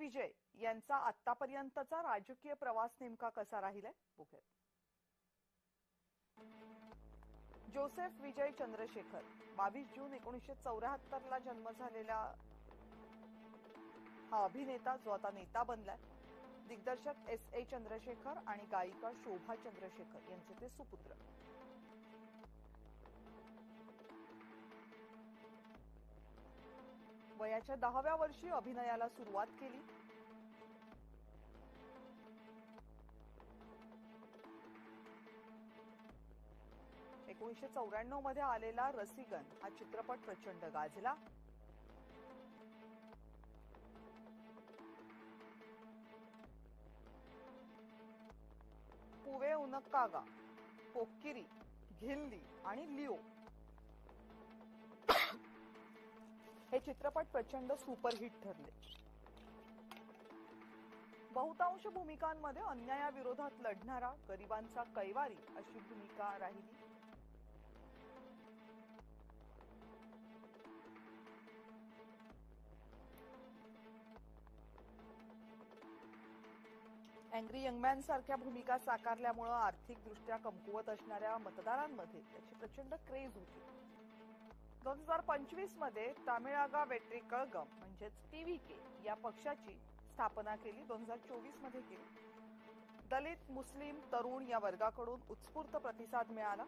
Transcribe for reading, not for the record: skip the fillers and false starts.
विजय यांचा आतापर्यंतचा राजकीय प्रवास नेमका कसा राहिलाय बघूया. जोसेफ विजय चंद्रशेखर 22 जून 1974 ला जन्म झालेला हा अभिनेता जो आता नेता बनलाय. दिग्दर्शक S.A. चंद्रशेखर आणि गायिका शोभा चंद्रशेखर यांचे ते सुपुत्र. वयाच्या 10व्या वर्षी अभिनयाला सुरुवात केली. .1994 मध्ये आलेला रसिगन हा चित्रपट प्रचंड गाजला. पुवे उनक्कागा, पोक्किरी, घिल्ली आणि लिओ हे चित्रपट प्रचंड सुपरहिट ठरले. बहुतांश भूमिकांमध्ये अन्यायाविरोधात लढणारा गरिबांचा कैवारी अशी भूमिका राहिली. अँग्री यंगमॅन सारख्या भूमिका साकारल्यामुळे आर्थिकदृष्ट्या कमकुवत असणाऱ्या मतदारांमध्ये त्याची प्रचंड क्रेज होती. 2025 मध्ये तामिळागा वेट्री कळगम म्हणजेच TVK या पक्षाची स्थापना केली. 2024 मध्ये केली. दलित, मुस्लिम, तरुण या वर्गाकडून उत्स्फूर्त प्रतिसाद मिळाला.